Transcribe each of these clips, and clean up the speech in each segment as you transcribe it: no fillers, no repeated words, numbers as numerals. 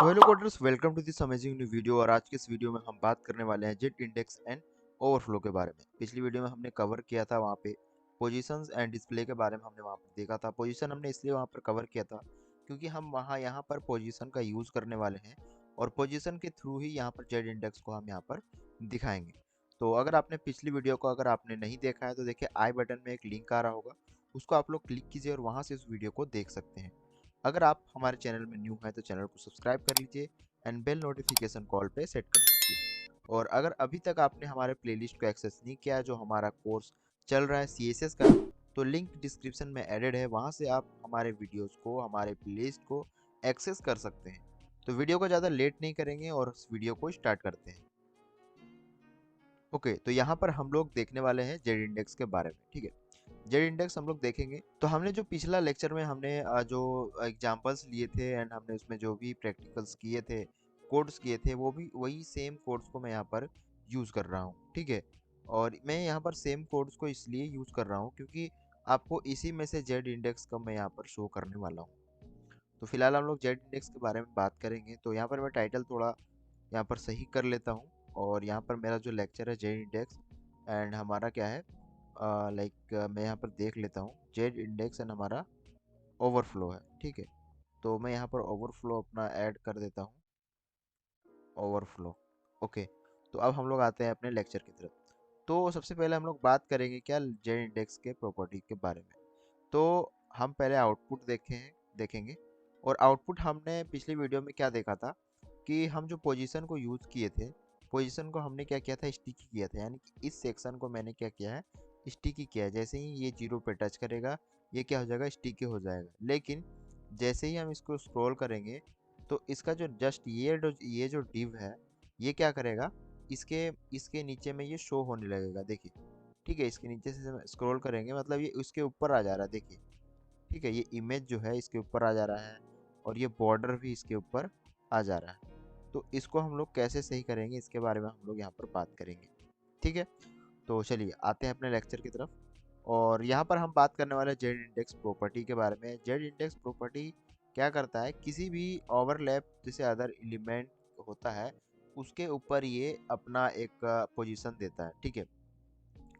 तो hello coders, welcome to this amazing new video. और आज के इस वीडियो में हम बात करने वाले हैं जेट इंडेक्स एंड ओवरफ्लो के बारे में। पिछली वीडियो में हमने कवर किया था वहाँ पे पोजीशंस एंड डिस्प्ले के बारे में। हमने वहाँ पर देखा था पोजीशन हमने इसलिए वहाँ पर कवर किया था क्योंकि हम वहाँ यहाँ पर पोजीशन का यूज़ करने वाले हैं और पोजीशन के थ्रू ही यहाँ पर जेट इंडेक्स को हम यहाँ पर दिखाएंगे। तो अगर आपने पिछली वीडियो को अगर आपने नहीं देखा है तो देखिए आई बटन में एक लिंक आ रहा होगा, उसको आप लोग क्लिक कीजिए और वहाँ से उस वीडियो को देख सकते हैं। अगर आप हमारे चैनल में न्यू हैं तो चैनल को सब्सक्राइब कर लीजिए एंड बेल नोटिफिकेशन कॉल पे सेट कर दीजिए। और अगर अभी तक आपने हमारे प्लेलिस्ट को एक्सेस नहीं किया है, जो हमारा कोर्स चल रहा है CSS का, तो लिंक डिस्क्रिप्शन में एडेड है, वहाँ से आप हमारे वीडियोस को, हमारे प्लेलिस्ट को एक्सेस कर सकते हैं। तो वीडियो को ज़्यादा लेट नहीं करेंगे और इस वीडियो को स्टार्ट करते हैं। ओके, तो यहाँ पर हम लोग देखने वाले हैं जेड इंडेक्स के बारे में। ठीक है, जेड इंडेक्स हम लोग देखेंगे। तो हमने जो पिछला लेक्चर में हमने जो एग्जांपल्स लिए थे एंड हमने उसमें जो भी प्रैक्टिकल्स किए थे, कोड्स किए थे, वो भी वही सेम कोड्स को मैं यहाँ पर यूज़ कर रहा हूँ। ठीक है, और मैं यहाँ पर सेम कोड्स को इसलिए यूज़ कर रहा हूँ क्योंकि आपको इसी में से जेड इंडेक्स का मैं यहाँ पर शो करने वाला हूँ। तो फिलहाल हम लोग जेड इंडेक्स के बारे में बात करेंगे। तो यहाँ पर मैं टाइटल थोड़ा यहाँ पर सही कर लेता हूँ। और यहाँ पर मेरा जो लेक्चर है जेड इंडेक्स एंड हमारा क्या है, मैं यहाँ पर देख लेता हूँ जेड इंडेक्स एंड हमारा ओवरफ्लो है। ठीक है, तो मैं यहाँ पर ओवरफ्लो अपना ऐड कर देता हूँ, ओवरफ्लो। ओके, तो अब हम लोग आते हैं अपने लेक्चर की तरफ। तो सबसे पहले हम लोग बात करेंगे क्या जेड इंडेक्स के प्रॉपर्टी के बारे में। तो हम पहले आउटपुट देखेंगे। और आउटपुट हमने पिछली वीडियो में क्या देखा था कि हम जो पोजीशन को यूज़ किए थे, पोजीशन को हमने क्या किया था, स्टिकी किया था। यानी कि इस सेक्शन को मैंने क्या किया है, स्टिकी किया है। जैसे ही ये जीरो पे टच करेगा, ये क्या हो जाएगा, स्टिकी हो जाएगा। लेकिन जैसे ही हम इसको स्क्रॉल करेंगे तो इसका जो जस्ट ये जो डिव है, ये क्या करेगा, इसके इसके नीचे में ये शो होने लगेगा। देखिए, ठीक है, इसके नीचे से स्क्रॉल करेंगे मतलब ये उसके ऊपर आ जा रहा है। देखिए, ठीक है, ये इमेज जो है इसके ऊपर आ जा रहा है और ये बॉर्डर भी इसके ऊपर आ जा रहा है। तो इसको हम लोग कैसे सही करेंगे, इसके बारे में हम लोग यहाँ पर बात करेंगे। ठीक है, तो चलिए आते हैं अपने लेक्चर की तरफ। और यहाँ पर हम बात करने वाले हैं जेड इंडेक्स प्रॉपर्टी के बारे में। जेड इंडेक्स प्रॉपर्टी क्या करता है, किसी भी ओवरलैप जैसे अदर एलिमेंट होता है उसके ऊपर ये अपना एक पोजीशन देता है। ठीक है,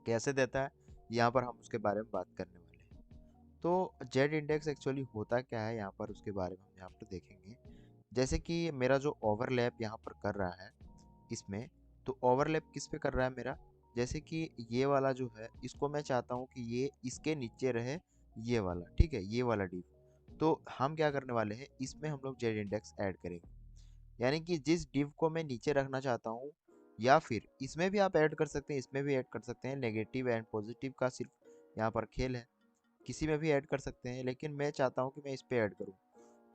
कैसे देता है, यहाँ पर हम उसके बारे में बात करने वाले हैं। तो जेड इंडेक्स एक्चुअली होता क्या है, यहाँ पर उसके बारे में हम यहाँ पर देखेंगे। जैसे कि मेरा जो ओवरलैप यहाँ पर कर रहा है इसमें, तो ओवरलैप किस पे कर रहा है मेरा, जैसे कि ये वाला जो है इसको मैं चाहता हूँ कि ये इसके नीचे रहे, ये वाला। ठीक है, ये वाला डिव। तो हम क्या करने वाले हैं, इसमें हम लोग जेड इंडेक्स ऐड करेंगे। यानी कि जिस डिव को मैं नीचे रखना चाहता हूँ, या फिर इसमें भी आप ऐड कर सकते हैं, इसमें भी ऐड कर सकते हैं। नेगेटिव एंड पॉजिटिव का सिर्फ यहाँ पर खेल है, किसी में भी ऐड कर सकते हैं। लेकिन मैं चाहता हूँ कि मैं इस पे ऐड करूँ,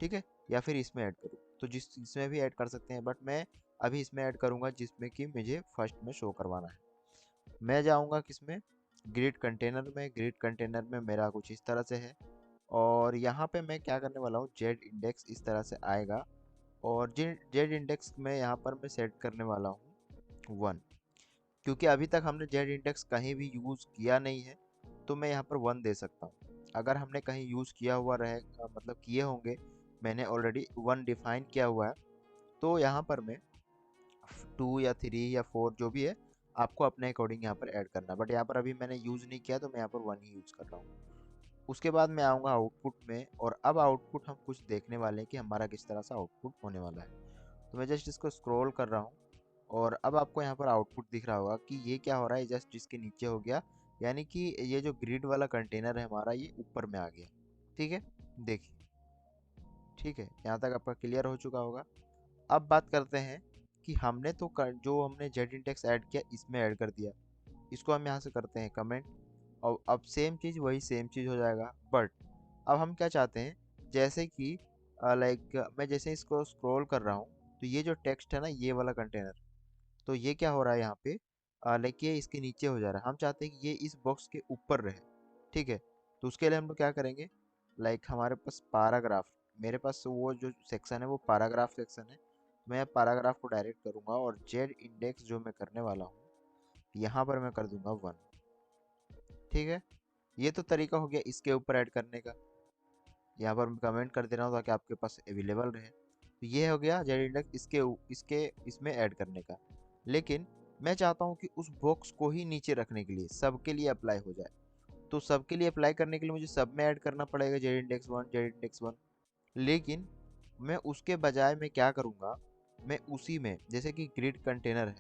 ठीक है, या फिर इसमें ऐड करूँ। तो इसमें भी ऐड कर सकते हैं, बट मैं अभी इसमें ऐड करूँगा जिसमें कि मुझे फर्स्ट में शो करवाना है। मैं जाऊँगा किसमें, ग्रिड कंटेनर में। ग्रिड कंटेनर में मेरा कुछ इस तरह से है। और यहाँ पे मैं क्या करने वाला हूँ, जेड इंडेक्स इस तरह से आएगा। और जेड इंडेक्स में यहाँ पर मैं सेट करने वाला हूँ 1, क्योंकि अभी तक हमने जेड इंडेक्स कहीं भी यूज़ किया नहीं है। तो मैं यहाँ पर 1 दे सकता हूँ। अगर हमने कहीं यूज़ किया हुआ रहे, मतलब किए होंगे, मैंने ऑलरेडी 1 डिफाइन किया हुआ है, तो यहाँ पर मैं 2 या 3 या 4 जो भी है, आपको अपने अकॉर्डिंग यहाँ पर ऐड करना है। बट यहाँ पर अभी मैंने यूज़ नहीं किया तो मैं यहाँ पर 1 ही यूज़ कर रहा हूँ। उसके बाद मैं आऊँगा आउटपुट में। और अब आउटपुट हम कुछ देखने वाले हैं कि हमारा किस तरह से आउटपुट होने वाला है। तो मैं जस्ट इसको स्क्रॉल कर रहा हूँ और अब आपको यहाँ पर आउटपुट दिख रहा होगा कि ये क्या हो रहा है, जस्ट इसके नीचे हो गया। यानी कि ये जो ग्रिड वाला कंटेनर है हमारा, ये ऊपर में आ गया। ठीक है, देखिए, ठीक है, यहाँ तक आपका क्लियर हो चुका होगा। अब बात करते हैं कि हमने तो जो हमने जेड इंडेक्स ऐड किया इसमें ऐड कर दिया, इसको हम यहाँ से करते हैं कमेंट। और अब सेम चीज़ वही सेम चीज़ हो जाएगा। बट अब हम क्या चाहते हैं, जैसे कि मैं जैसे इसको स्क्रॉल कर रहा हूँ, तो ये जो टेक्स्ट है ना, ये वाला कंटेनर, तो ये क्या हो रहा है यहाँ पे, ये इसके नीचे हो जा रहा है। हम चाहते हैं कि ये इस बॉक्स के ऊपर रहे। ठीक है, तो उसके लिए हम लोग क्या करेंगे, हमारे पास पैराग्राफ, मेरे पास वो जो सेक्शन है वो पैराग्राफ सेक्शन है। मैं पैराग्राफ को डायरेक्ट करूँगा और जेड इंडेक्स जो मैं करने वाला हूँ, यहाँ पर मैं कर दूंगा 1। ठीक है, ये तो तरीका हो गया इसके ऊपर ऐड करने का। यहाँ पर मैं कमेंट कर दे रहा हूँ ताकि आपके पास अवेलेबल रहे। तो ये हो गया जेड इंडेक्स इसके इसमें ऐड करने का। लेकिन मैं चाहता हूँ कि उस बॉक्स को ही नीचे रखने के लिए सबके लिए अप्लाई हो जाए। तो सबके लिए अप्लाई करने के लिए मुझे सब में ऐड करना पड़ेगा Z index one, Z index one. लेकिन मैं उसके बजाय मैं क्या करूँगा, मैं उसी में जैसे कि ग्रिड कंटेनर है,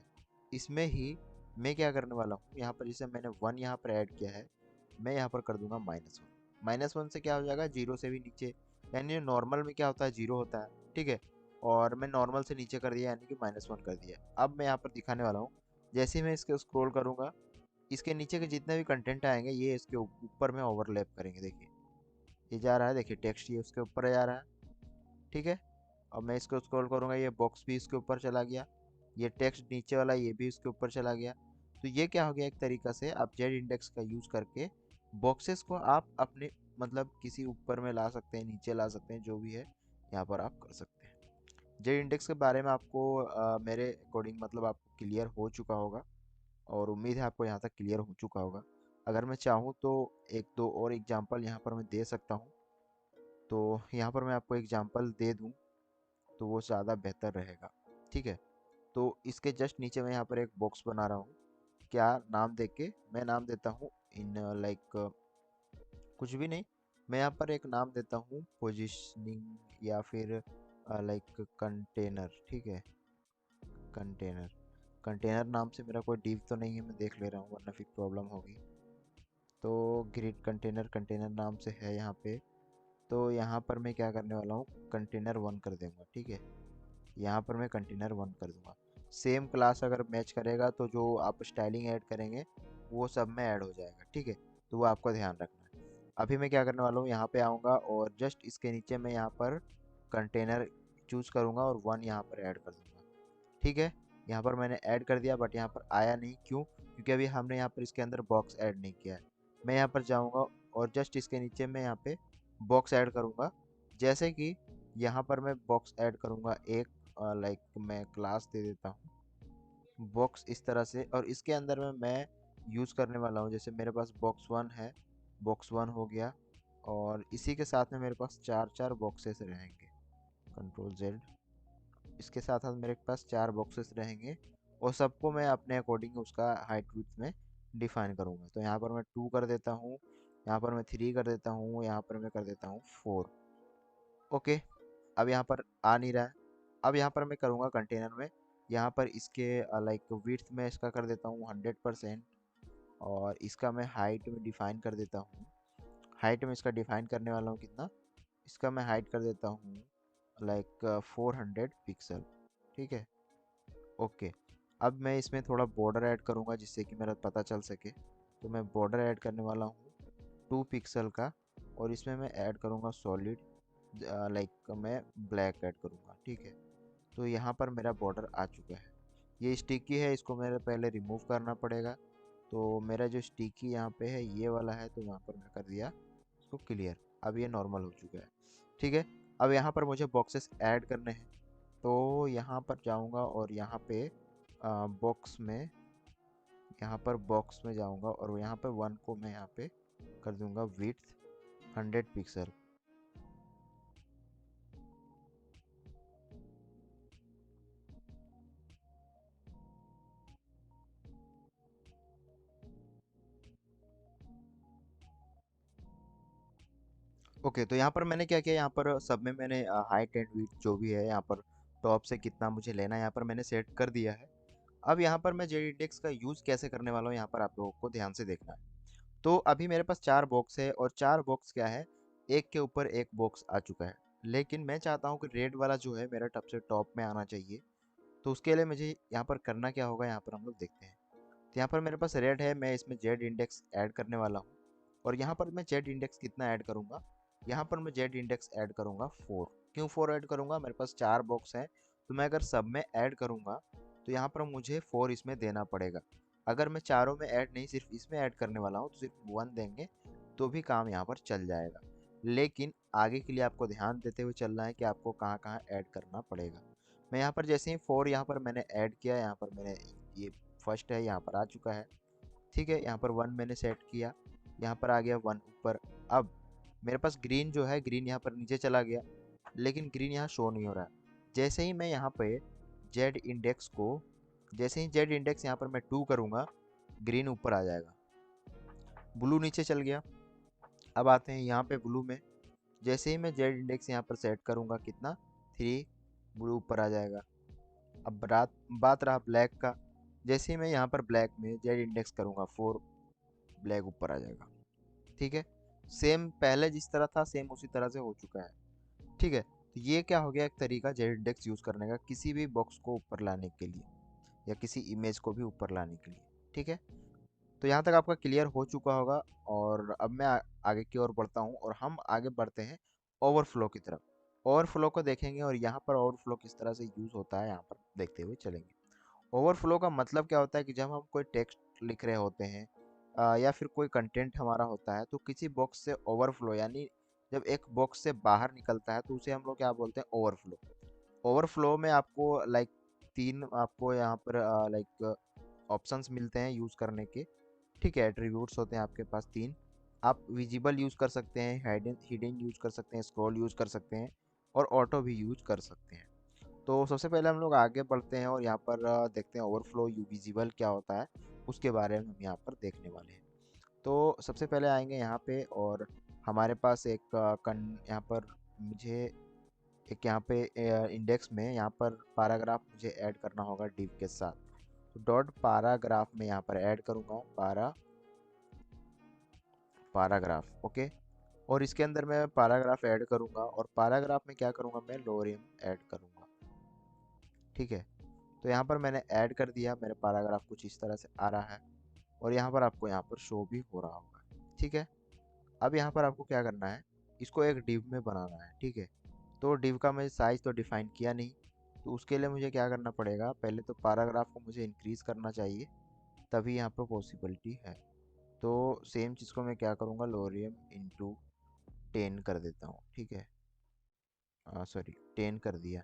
इसमें ही मैं क्या करने वाला हूँ, यहाँ पर जैसे मैंने वन यहाँ पर ऐड किया है, मैं यहाँ पर कर दूंगा -1। -1 से क्या हो जाएगा, जीरो से भी नीचे, यानी नॉर्मल में क्या होता है, जीरो होता है, ठीक है। और मैं नॉर्मल से नीचे कर दिया यानी कि -1 कर दिया। अब मैं यहाँ पर दिखाने वाला हूँ, जैसे ही मैं इसके स्क्रॉल करूँगा, इसके नीचे के जितने भी कंटेंट आएंगे ये इसके ऊपर में ओवरलैप करेंगे। देखिए ये जा रहा है, देखिए टेक्स्ट ये उसके ऊपर जा रहा है, ठीक है। अब मैं इसको स्क्रॉल करूँगा, ये बॉक्स भी इसके ऊपर चला गया, ये टेक्स्ट नीचे वाला ये भी इसके ऊपर चला गया। तो ये क्या हो गया, एक तरीका से आप जेड इंडेक्स का यूज़ करके बॉक्सेस को आप अपने मतलब किसी ऊपर में ला सकते हैं, नीचे ला सकते हैं, जो भी है यहाँ पर आप कर सकते हैं। जेड इंडेक्स के बारे में आपको मेरे अकॉर्डिंग मतलब आपको क्लियर हो चुका होगा, और उम्मीद है आपको यहाँ तक क्लियर हो चुका होगा। अगर मैं चाहूँ तो एक दो और एग्जांपल यहाँ पर मैं दे सकता हूँ, तो यहाँ पर मैं आपको एग्जांपल दे दूँ तो वो ज़्यादा बेहतर रहेगा, ठीक है। तो इसके जस्ट नीचे मैं यहाँ पर एक बॉक्स बना रहा हूँ, क्या नाम दे के मैं नाम देता हूँ इन लाइक कुछ भी नहीं, मैं यहाँ पर एक नाम देता हूँ पोजिशनिंग या फिर लाइक कंटेनर, ठीक है। कंटेनर, कंटेनर नाम से मेरा कोई डिव तो नहीं है, मैं देख ले रहा हूँ वरना फिर प्रॉब्लम होगी। तो ग्रिड कंटेनर, कंटेनर नाम से है यहाँ पे। तो यहाँ पर मैं क्या करने वाला हूँ, कंटेनर वन कर दूंगा, ठीक है। यहाँ पर मैं कंटेनर वन कर दूंगा। सेम क्लास अगर मैच करेगा तो जो आप स्टाइलिंग ऐड करेंगे वो सब में ऐड हो जाएगा, ठीक है। तो वो आपको ध्यान रखना है। अभी मैं क्या करने वाला हूँ, यहाँ पे आऊँगा और जस्ट इसके नीचे मैं यहाँ पर कंटेनर चूज करूँगा और वन यहाँ पर ऐड कर दूँगा, ठीक है। यहाँ पर मैंने ऐड कर दिया बट यहाँ पर आया नहीं, क्यों, क्योंकि अभी हमने यहाँ पर इसके अंदर बॉक्स ऐड नहीं किया है। मैं यहाँ पर जाऊँगा और जस्ट इसके नीचे मैं यहाँ पे बॉक्स ऐड करूँगा। जैसे कि यहाँ पर मैं बॉक्स ऐड करूँगा एक, लाइक मैं क्लास दे देता हूँ बॉक्स इस तरह से, और इसके अंदर में मैं यूज़ करने वाला हूँ, जैसे मेरे पास बॉक्स वन है, बॉक्स वन हो गया, और इसी के साथ में मेरे पास चार चार बॉक्सेस रहेंगे, कंट्रोल जेड। इसके साथ साथ मेरे पास चार बॉक्सेस रहेंगे, और सबको मैं अपने अकॉर्डिंग उसका हाइट विड्थ में डिफाइन करूँगा। तो यहाँ पर मैं टू कर देता हूँ, यहाँ पर मैं थ्री कर देता हूँ, यहाँ पर मैं कर देता हूँ फोर। ओके, अब यहाँ पर आ नहीं रहा है। अब यहाँ पर मैं करूँगा कंटेनर में, यहाँ पर इसके लाइक विड्थ में इसका कर देता हूँ 100%, और इसका मैं हाइट में डिफाइन कर देता हूँ। हाइट में इसका डिफाइन करने वाला हूँ कितना, इसका मैं हाइट कर देता हूँ लाइक 400 पिक्सल, ठीक है। ओके, अब मैं इसमें थोड़ा बॉर्डर ऐड करूँगा जिससे कि मेरा पता चल सके। तो मैं बॉर्डर ऐड करने वाला हूँ 2 पिक्सल का, और इसमें मैं ऐड करूँगा सॉलिड, लाइक मैं ब्लैक ऐड करूँगा, ठीक है। तो यहाँ पर मेरा बॉर्डर आ चुका है। ये स्टिकी है, इसको मेरे पहले रिमूव करना पड़ेगा। तो मेरा जो स्टिकी यहाँ पे है ये वाला है, तो यहाँ पर मैं कर दिया इसको क्लियर। अब ये नॉर्मल हो चुका है, ठीक है। अब यहाँ पर मुझे बॉक्सेस ऐड करने हैं, तो यहाँ पर जाऊँगा और यहाँ पे बॉक्स में, यहाँ पर बॉक्स में जाऊँगा और यहाँ पर वन को मैं यहाँ पे कर दूँगा विड्थ 100 पिक्सल। ओके, तो यहाँ पर मैंने क्या किया, यहाँ पर सब में मैंने हाइट एंड विड्थ जो भी है यहाँ पर टॉप से कितना मुझे लेना है यहाँ पर मैंने सेट कर दिया है। अब यहाँ पर मैं जेड इंडेक्स का यूज़ कैसे करने वाला हूँ, यहाँ पर आप लोगों को ध्यान से देखना है। तो अभी मेरे पास चार बॉक्स है, और चार बॉक्स क्या है, एक के ऊपर एक बॉक्स आ चुका है। लेकिन मैं चाहता हूँ कि रेड वाला जो है मेरा सबसे टॉप में आना चाहिए। तो उसके लिए मुझे यहाँ पर करना क्या होगा, यहाँ पर हम लोग देखते हैं। तो यहाँ पर मेरे पास रेड है, मैं इसमें जेड इंडेक्स ऐड करने वाला हूँ। और यहाँ पर मैं जेड इंडेक्स कितना ऐड करूँगा, यहाँ पर मैं जेड इंडेक्स ऐड करूँगा 4। क्यों 4 ऐड करूँगा, मेरे पास चार बॉक्स हैं, तो मैं अगर सब में ऐड करूँगा तो यहाँ पर मुझे 4 इसमें देना पड़ेगा। अगर मैं चारों में ऐड नहीं सिर्फ इसमें ऐड करने वाला हूँ तो सिर्फ 1 देंगे तो भी काम यहाँ पर चल जाएगा। लेकिन आगे के लिए आपको ध्यान देते हुए चलना है कि आपको कहाँ कहाँ ऐड करना पड़ेगा। मैं यहाँ पर जैसे ही 4 यहाँ पर मैंने ऐड किया, यहाँ पर मैंने ये फर्स्ट है यहाँ पर आ चुका है, ठीक है। यहाँ पर 1 मैंने सेट किया, यहाँ पर आ गया 1 ऊपर। अब मेरे पास ग्रीन जो है, ग्रीन यहाँ पर नीचे चला गया, लेकिन ग्रीन यहाँ शो नहीं हो रहा है। जैसे ही मैं यहाँ पे जेड इंडेक्स को, जैसे ही जेड इंडेक्स यहाँ पर मैं 2 करूँगा, ग्रीन ऊपर आ जाएगा, ब्लू नीचे चल गया। अब आते हैं यहाँ पे ब्लू में, जैसे ही मैं जेड इंडेक्स यहाँ पर सेट करूँगा कितना, 3, ब्लू ऊपर आ जाएगा। अब बात रहा ब्लैक का, जैसे ही मैं यहाँ पर ब्लैक में जेड इंडेक्स करूँगा 4, ब्लैक ऊपर आ जाएगा। ठीक है, सेम पहले जिस तरह था सेम उसी तरह से हो चुका है। ठीक है, तो ये क्या हो गया, एक तरीका जेड इंडेक्स यूज़ करने का किसी भी बॉक्स को ऊपर लाने के लिए, या किसी इमेज को भी ऊपर लाने के लिए। ठीक है, तो यहाँ तक आपका क्लियर हो चुका होगा। और अब मैं आगे की ओर बढ़ता हूँ और हम आगे बढ़ते हैं ओवरफ्लो की तरफ। ओवरफ्लो को देखेंगे और यहाँ पर ओवरफ्लो किस तरह से यूज़ होता है यहाँ पर देखते हुए चलेंगे। ओवरफ्लो का मतलब क्या होता है कि जब हम कोई टेक्स्ट लिख रहे होते हैं या फिर कोई कंटेंट हमारा होता है, तो किसी बॉक्स से ओवरफ्लो, यानी जब एक बॉक्स से बाहर निकलता है तो उसे हम लोग क्या बोलते हैं, ओवरफ्लो। ओवरफ्लो में आपको लाइक 3 आपको यहाँ पर लाइक ऑप्शंस मिलते हैं यूज़ करने के। ठीक है, एट्रीब्यूट्स होते हैं आपके पास 3। आप विजिबल यूज़ कर सकते हैं, हिडन हिडन यूज़ कर सकते हैं, स्क्रॉल यूज़ कर सकते हैं, और ऑटो भी यूज़ कर सकते हैं। तो सबसे पहले हम लोग आगे बढ़ते हैं और यहाँ पर देखते हैं ओवरफ्लो यू विजिबल क्या होता है, उसके बारे में हम यहाँ पर देखने वाले हैं। तो सबसे पहले आएंगे यहाँ पे और हमारे पास एक यहाँ पर मुझे एक यहाँ पे इंडेक्स में यहाँ पर पैराग्राफ मुझे ऐड करना होगा डिव के साथ। तो डॉट पैराग्राफ में यहाँ पर ऐड करूँगा पैराग्राफ। ओके, और इसके अंदर मैं पैराग्राफ ऐड करूँगा और पैराग्राफ में क्या करूँगा, मैं लोरियम ऐड करूँगा। ठीक है, तो यहाँ पर मैंने ऐड कर दिया, मेरे पैराग्राफ कुछ इस तरह से आ रहा है और यहाँ पर आपको यहाँ पर शो भी हो रहा होगा। ठीक है, अब यहाँ पर आपको क्या करना है, इसको एक डिव में बनाना है। ठीक है, तो डिव का मैं साइज तो डिफाइन किया नहीं, तो उसके लिए मुझे क्या करना पड़ेगा, पहले तो पैराग्राफ को मुझे इंक्रीज करना चाहिए, तभी यहाँ पर पॉसिबिलिटी है। तो सेम चीज़ को मैं क्या करूँगा, लोरियम इंटू 10 कर देता हूँ। ठीक है, सॉरी 10 कर दिया।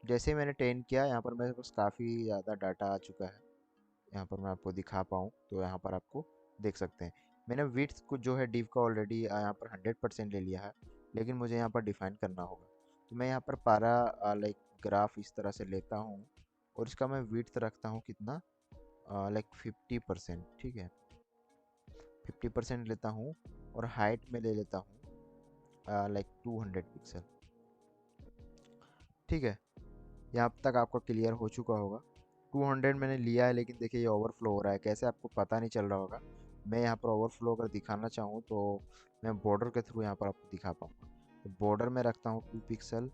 जैसे मैंने 10 किया, यहाँ पर मेरे पास काफ़ी ज़्यादा डाटा आ चुका है। यहाँ पर मैं आपको दिखा पाऊँ तो यहाँ पर आपको देख सकते हैं, मैंने विड्थ को जो है डिव का ऑलरेडी यहाँ पर 100% ले लिया है, लेकिन मुझे यहाँ पर डिफाइन करना होगा। तो मैं यहाँ पर पारा लाइक ग्राफ इस तरह से लेता हूँ और इसका मैं विड्थ रखता हूँ कितना, लाइक 50%। ठीक है, 50% लेता हूँ और हाइट में ले लेता हूँ लाइक 200 पिक्सल। ठीक है, यहाँ तक आपका क्लियर हो चुका होगा। 200 मैंने लिया है, लेकिन देखिए ये ओवरफ्लो हो रहा है, कैसे आपको पता नहीं चल रहा होगा। मैं यहाँ पर ओवरफ्लो अगर दिखाना चाहूँ तो मैं बॉर्डर के थ्रू यहाँ पर आपको दिखा पाऊँगा। तो बॉर्डर में रखता हूँ 2 पिक्सल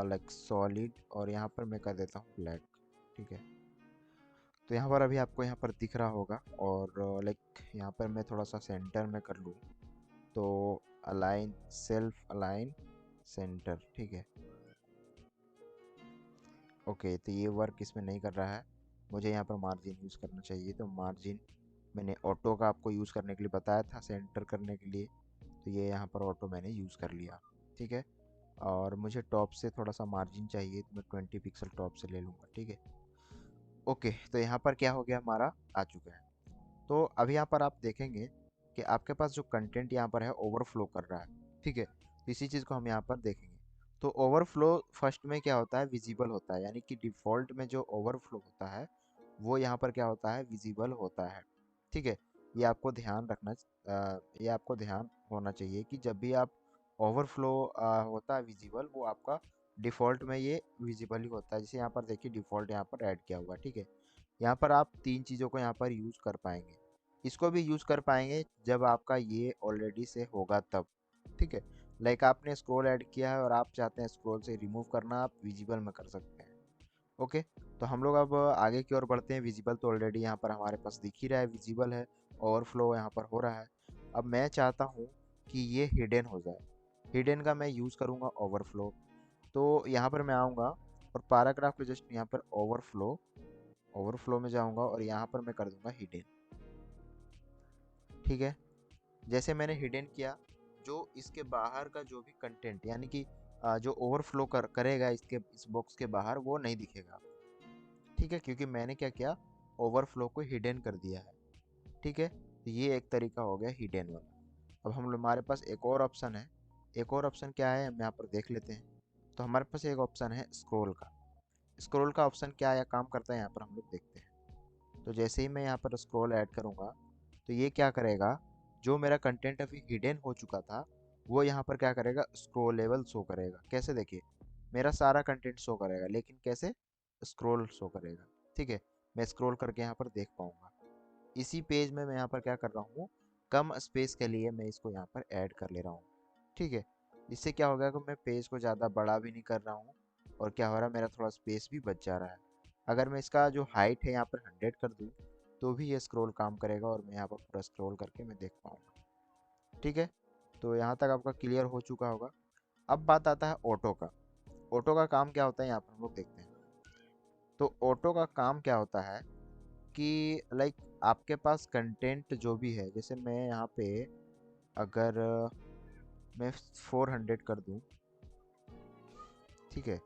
लाइक सॉलिड, और यहाँ पर मैं कर देता हूँ ब्लैक। ठीक है, तो यहाँ पर अभी आपको यहाँ पर दिख रहा होगा, और लाइक यहाँ पर मैं थोड़ा सा सेंटर में कर लूँ तो अलाइन, सेल्फ अलाइन सेंटर। ठीक है, ओके, तो ये वर्क इसमें नहीं कर रहा है, मुझे यहाँ पर मार्जिन यूज़ करना चाहिए। तो मार्जिन मैंने ऑटो का आपको यूज़ करने के लिए बताया था, सेंटर करने के लिए, तो ये यहाँ पर ऑटो मैंने यूज़ कर लिया। ठीक है, और मुझे टॉप से थोड़ा सा मार्जिन चाहिए, तो मैं 20 पिक्सल टॉप से ले लूँगा। ठीक है, ओके, तो यहाँ पर क्या हो गया, हमारा आ चुका है। तो अभी यहाँ पर आप देखेंगे कि आपके पास जो कंटेंट यहाँ पर है ओवरफ्लो कर रहा है। ठीक है, तो इसी चीज़ को हम यहाँ पर देखेंगे। तो ओवरफ्लो फर्स्ट में क्या होता है, विजिबल होता है, यानी कि डिफ़ॉल्ट में जो ओवरफ्लो होता है वो यहाँ पर क्या होता है, विजिबल होता है। ठीक है, ये आपको ध्यान रखना, ये आपको ध्यान होना चाहिए कि जब भी आप ओवरफ्लो होता है विजिबल, वो आपका डिफ़ॉल्ट में ये विजिबल ही होता है। जैसे यहाँ पर देखिए डिफ़ॉल्ट यहाँ पर ऐड किया हुआ है। ठीक है, यहाँ पर आप 3 चीज़ों को यहाँ पर यूज़ कर पाएंगे। इसको भी यूज़ कर पाएंगे जब आपका ये ऑलरेडी से होगा तब। ठीक है, लाइक आपने स्क्रॉल ऐड किया है और आप चाहते हैं स्क्रॉल से रिमूव करना, आप विजिबल में कर सकते हैं। ओके, तो हम लोग अब आगे की ओर बढ़ते हैं। विजिबल तो ऑलरेडी यहाँ पर हमारे पास दिख ही रहा है, विजिबल है, ओवरफ्लो यहाँ पर हो रहा है। अब मैं चाहता हूँ कि ये हिडन हो जाए, हिडन का मैं यूज़ करूँगा ओवरफ्लो। तो यहाँ पर मैं आऊँगा और पैराग्राफ के जस्ट यहाँ पर ओवरफ्लो में जाऊँगा और यहाँ पर मैं कर दूँगा हिडन। ठीक है, जैसे मैंने हिडन किया, जो इसके बाहर का जो भी कंटेंट, यानी कि जो ओवरफ्लो करेगा इसके इस बॉक्स के बाहर, वो नहीं दिखेगा। ठीक है, क्योंकि मैंने क्या किया, ओवरफ्लो को हिडन कर दिया है। ठीक है, तो ये एक तरीका हो गया हिडन वाला। अब हम हमारे पास एक और ऑप्शन है, एक और ऑप्शन क्या है हम यहाँ पर देख लेते हैं। तो हमारे पास एक ऑप्शन है स्क्रॉल का। स्क्रॉल का ऑप्शन क्या या काम करता है यहाँ पर हम लोग देखते हैं। तो जैसे ही मैं यहाँ पर स्क्रॉल ऐड करूँगा तो ये क्या करेगा, जो मेरा कंटेंट अभी हिडन हो चुका था वो यहाँ पर क्या करेगा, स्क्रॉलेबल शो करेगा। कैसे, देखिए मेरा सारा कंटेंट शो करेगा, लेकिन कैसे, स्क्रॉल शो करेगा। ठीक है, मैं स्क्रॉल करके यहाँ पर देख पाऊंगा। इसी पेज में मैं यहाँ पर क्या कर रहा हूँ, कम स्पेस के लिए मैं इसको यहाँ पर ऐड कर ले रहा हूँ। ठीक है, इससे क्या होगा कि मैं पेज को ज़्यादा बड़ा भी नहीं कर रहा हूँ, और क्या हो रहा है, मेरा थोड़ा स्पेस भी बच जा रहा है। अगर मैं इसका जो हाइट है यहाँ पर 100 कर दूँ तो भी ये स्क्रॉल काम करेगा, और मैं यहाँ पर पूरा स्क्रॉल करके मैं देख पाऊँगा। ठीक है, तो यहाँ तक आपका क्लियर हो चुका होगा। अब बात आता है ऑटो का। ऑटो का काम क्या होता है यहाँ पर हम लोग देखते हैं। तो ऑटो का काम क्या होता है कि लाइक आपके पास कंटेंट जो भी है, जैसे मैं यहाँ पे अगर मैं 400 कर दूँ, ठीक है,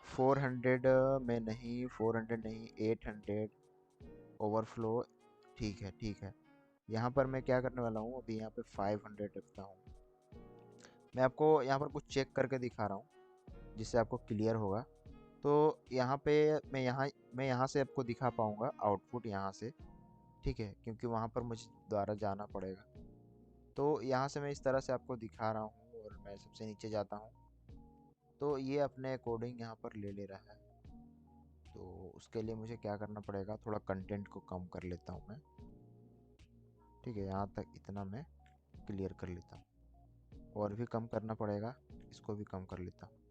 400 में नहीं, 400 नहीं, 800 ओवरफ्लो। ठीक है, ठीक है, यहाँ पर मैं क्या करने वाला हूँ, अभी यहाँ पे 500 रखता हूँ। मैं आपको यहाँ पर कुछ चेक करके दिखा रहा हूँ जिससे आपको क्लियर होगा। तो यहाँ पे मैं यहाँ से आपको दिखा पाऊँगा आउटपुट यहाँ से। ठीक है, क्योंकि वहाँ पर मुझे दोबारा जाना पड़ेगा। तो यहाँ से मैं इस तरह से आपको दिखा रहा हूँ, और मैं सबसे नीचे जाता हूँ तो ये अपने अकॉर्डिंग यहाँ पर ले ले रहा है। तो उसके लिए मुझे क्या करना पड़ेगा, थोड़ा कंटेंट को कम कर लेता हूँ मैं। ठीक है, यहाँ तक इतना मैं क्लियर कर लेता हूँ, और भी कम करना पड़ेगा, इसको भी कम कर लेता हूँ।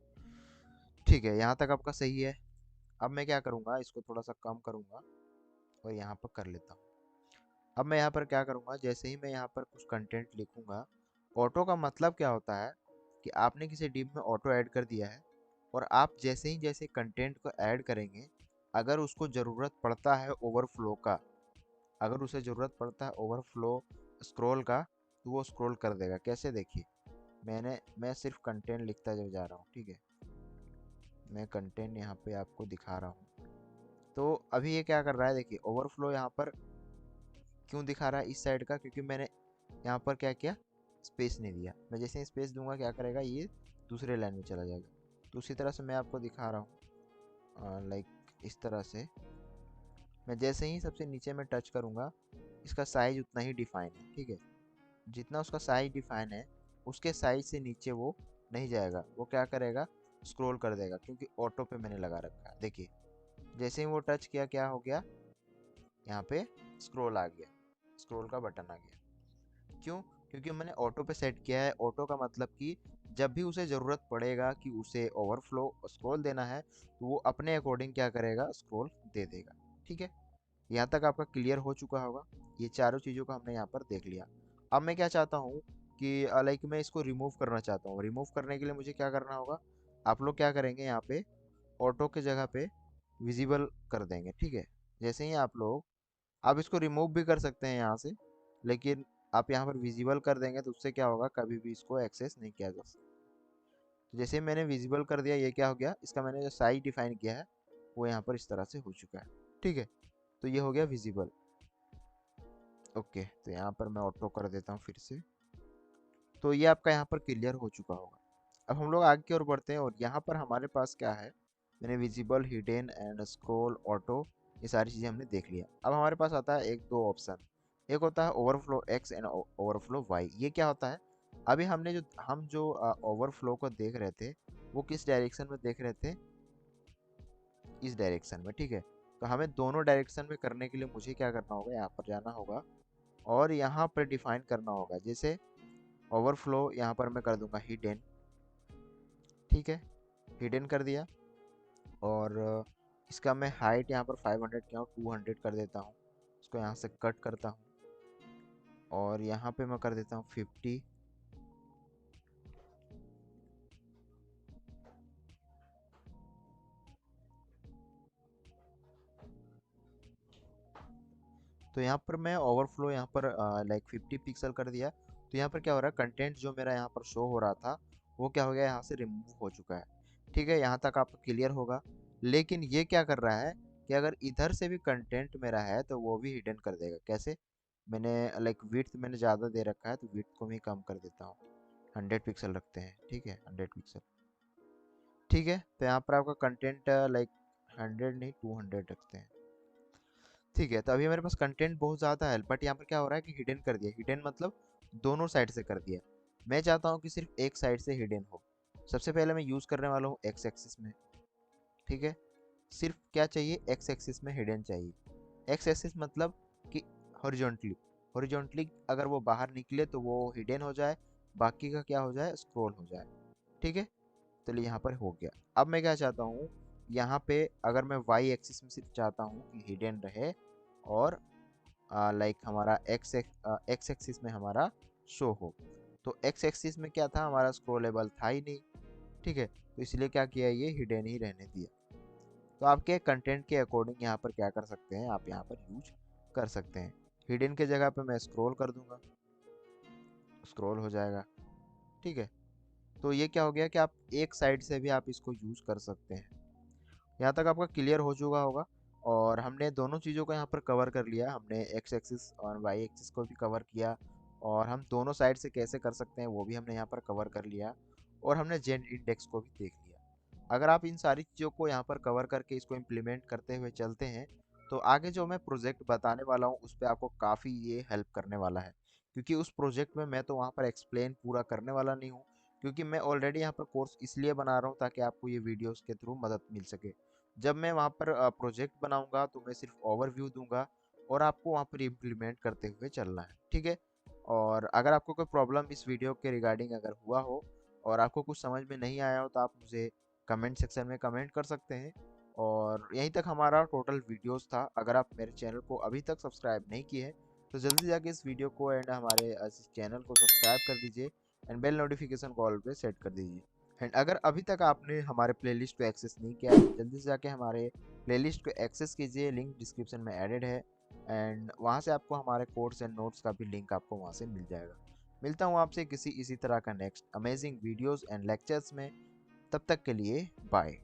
ठीक है, यहाँ तक आपका सही है। अब मैं क्या करूँगा, इसको थोड़ा सा कम करूँगा और यहाँ पर कर लेता हूँ। अब मैं यहाँ पर क्या करूँगा, जैसे ही मैं यहाँ पर कुछ कंटेंट लिखूँगा, ऑटो का मतलब क्या होता है कि आपने किसी डिप में ऑटो ऐड कर दिया है, और आप जैसे कंटेंट को ऐड करेंगे, अगर उसको ज़रूरत पड़ता है ओवरफ्लो का, अगर उसे ज़रूरत पड़ता है ओवरफ्लो स्क्रॉल का, तो वो स्क्रॉल कर देगा। कैसे, देखिए मैं सिर्फ कंटेंट लिखता जब जा रहा हूँ। ठीक है, मैं कंटेंट यहाँ पे आपको दिखा रहा हूँ। तो अभी ये क्या कर रहा है, देखिए ओवरफ्लो यहाँ पर क्यों दिखा रहा है इस साइड का, क्योंकि मैंने यहाँ पर क्या किया, स्पेस नहीं दिया। मैं जैसे ही स्पेस दूंगा क्या करेगा, ये दूसरे लाइन में चला जाएगा। तो उसी तरह से मैं आपको दिखा रहा हूँ, लाइक इस तरह से मैं जैसे ही सबसे नीचे में टच करूँगा, इसका साइज उतना ही डिफाइन है। ठीक है, जितना उसका साइज डिफाइन है, उसके साइज से नीचे वो नहीं जाएगा। वो क्या करेगा, स्क्रॉल कर देगा, क्योंकि ऑटो पे मैंने लगा रखा है। देखिए जैसे ही वो टच किया, क्या हो गया, यहाँ पे स्क्रॉल आ गया, स्क्रॉल का बटन आ गया। क्यों, क्योंकि मैंने ऑटो पे सेट किया है। ऑटो का मतलब कि जब भी उसे ज़रूरत पड़ेगा कि उसे ओवरफ्लो स्क्रॉल देना है, तो वो अपने अकॉर्डिंग क्या करेगा, स्क्रॉल दे देगा। ठीक है, यहाँ तक आपका क्लियर हो चुका होगा। ये चारों चीज़ों को हमने यहाँ पर देख लिया। अब मैं क्या चाहता हूँ कि लाइक मैं इसको रिमूव करना चाहता हूँ। रिमूव करने के लिए मुझे क्या करना होगा, आप लोग क्या करेंगे, यहाँ पे ऑटो के जगह पे विजिबल कर देंगे। ठीक है, जैसे ही आप इसको रिमूव भी कर सकते हैं यहाँ से, लेकिन आप यहाँ पर विजिबल कर देंगे तो उससे क्या होगा, कभी भी इसको एक्सेस नहीं किया जा सकता। तो जैसे मैंने विजिबल कर दिया, ये क्या हो गया, इसका मैंने जो साइज डिफाइन किया है वो यहाँ पर इस तरह से हो चुका है। ठीक है, तो ये हो गया विजिबल। ओके, तो यहाँ पर मैं ऑटो कर देता हूँ फिर से। तो ये आपका यहाँ पर क्लियर हो चुका होगा। अब हम लोग आगे की ओर बढ़ते हैं, और यहाँ पर हमारे पास क्या है, मैंने visible, hidden and scroll, auto, ये सारी चीज़ें हमने देख लिया। अब हमारे पास आता है एक दो ऑप्शन। एक होता है overflow x and overflow y. ये क्या होता है, अभी हम जो ओवरफ्लो को देख रहे थे, वो किस डायरेक्शन में देख रहे थे, इस डायरेक्शन में। ठीक है, तो हमें दोनों डायरेक्शन में करने के लिए मुझे क्या करना होगा, यहाँ पर जाना होगा और यहाँ पर डिफाइन करना होगा। जैसे ओवरफ्लो यहाँ पर मैं कर दूंगा हिडन। ठीक है, हिडन कर दिया, और इसका मैं हाइट यहाँ पर 500 क्या 200 कर देता हूँ। इसको यहाँ से कट करता हूँ, और यहाँ पे मैं कर देता हूँ 50। तो यहाँ पर मैं ओवरफ्लो यहाँ पर लाइक 50 पिक्सल कर दिया। तो यहाँ पर क्या हो रहा है, कंटेंट जो मेरा यहाँ पर शो हो रहा था वो क्या हो गया, यहाँ से रिमूव हो चुका है। ठीक है, यहाँ तक आपको क्लियर होगा। लेकिन ये क्या कर रहा है कि अगर इधर से भी कंटेंट मेरा है तो वो भी हिडन कर देगा। कैसे, मैंने लाइक विड्थ मैंने ज़्यादा दे रखा है, तो विड्थ को भी कम कर देता हूँ, 100 पिक्सल रखते हैं। ठीक है, 100 पिक्सल। ठीक है, तो यहाँ पर आपका कंटेंट लाइक 100 नहीं 200 रखते हैं। ठीक है, तो अभी मेरे पास कंटेंट बहुत ज़्यादा है, बट यहाँ पर क्या हो रहा है कि हिडन कर दिया। हिडन मतलब दोनों साइड से कर दिया। मैं चाहता हूँ कि सिर्फ एक साइड से हिडन हो। सबसे पहले मैं यूज़ करने वाला हूँ एक्स एक्सिस में। ठीक है, सिर्फ क्या चाहिए, एक्स एक्सिस में हिडन चाहिए। एक्स एक्सिस मतलब कि हॉरिजॉन्टली, हॉरिजॉन्टली अगर वो बाहर निकले तो वो हिडन हो जाए, बाकी का क्या हो जाए, स्क्रॉल हो जाए। ठीक है, चलिए यहाँ पर हो गया। अब मैं क्या चाहता हूँ, यहाँ पे अगर मैं वाई एक्सिस में सिर्फ चाहता हूँ कि हिडन रहे और लाइक हमारा एक्स एक्सिस में हमारा शो हो। तो एक्स एक्सिस में क्या था, हमारा स्क्रॉलेबल था ही नहीं। ठीक है, तो इसलिए क्या किया, ये हिडन ही रहने दिया। तो आपके कंटेंट के अकॉर्डिंग यहाँ पर क्या कर सकते हैं, आप यहाँ पर यूज कर सकते हैं। हिडन के जगह पे मैं स्क्रॉल कर दूंगा, स्क्रॉल हो जाएगा। ठीक है, तो ये क्या हो गया कि आप एक साइड से भी आप इसको यूज कर सकते हैं। यहाँ तक आपका क्लियर हो चुका होगा। और हमने दोनों चीज़ों को यहाँ पर कवर कर लिया, हमने एक्स एक्सिस और वाई एक्सिस को भी कवर किया, और हम दोनों साइड से कैसे कर सकते हैं वो भी हमने यहाँ पर कवर कर लिया, और हमने जेन इंडेक्स को भी देख लिया। अगर आप इन सारी चीज़ों को यहाँ पर कवर करके इसको इम्प्लीमेंट करते हुए चलते हैं, तो आगे जो मैं प्रोजेक्ट बताने वाला हूँ उस पर आपको काफ़ी ये हेल्प करने वाला है। क्योंकि उस प्रोजेक्ट में मैं तो वहाँ पर एक्सप्लेन पूरा करने वाला नहीं हूँ, क्योंकि मैं ऑलरेडी यहाँ पर कोर्स इसलिए बना रहा हूँ ताकि आपको ये वीडियोस के थ्रू मदद मिल सके। जब मैं वहाँ पर प्रोजेक्ट बनाऊँगा तो मैं सिर्फ ओवरव्यू दूंगा, और आपको वहाँ पर इम्प्लीमेंट करते हुए चलना है। ठीक है, और अगर आपको कोई प्रॉब्लम इस वीडियो के रिगार्डिंग अगर हुआ हो और आपको कुछ समझ में नहीं आया हो, तो आप मुझे कमेंट सेक्शन में कमेंट कर सकते हैं। और यहीं तक हमारा टोटल वीडियोस था। अगर आप मेरे चैनल को अभी तक सब्सक्राइब नहीं किए हैं तो जल्दी जाके इस वीडियो को एंड हमारे इस चैनल को सब्सक्राइब कर दीजिए, एंड बेल नोटिफिकेशन को ऑल पे सेट कर दीजिए। एंड अगर अभी तक आपने हमारे प्लेलिस्ट को एक्सेस नहीं किया है तो जल्दी से जाके हमारे प्लेलिस्ट को एक्सेस कीजिए, लिंक डिस्क्रिप्शन में एडेड है। एंड वहाँ से आपको हमारे कोर्स एंड नोट्स का भी लिंक आपको वहाँ से मिल जाएगा। मिलता हूँ आपसे किसी इसी तरह का next amazing videos and lectures में। तब तक के लिए बाय।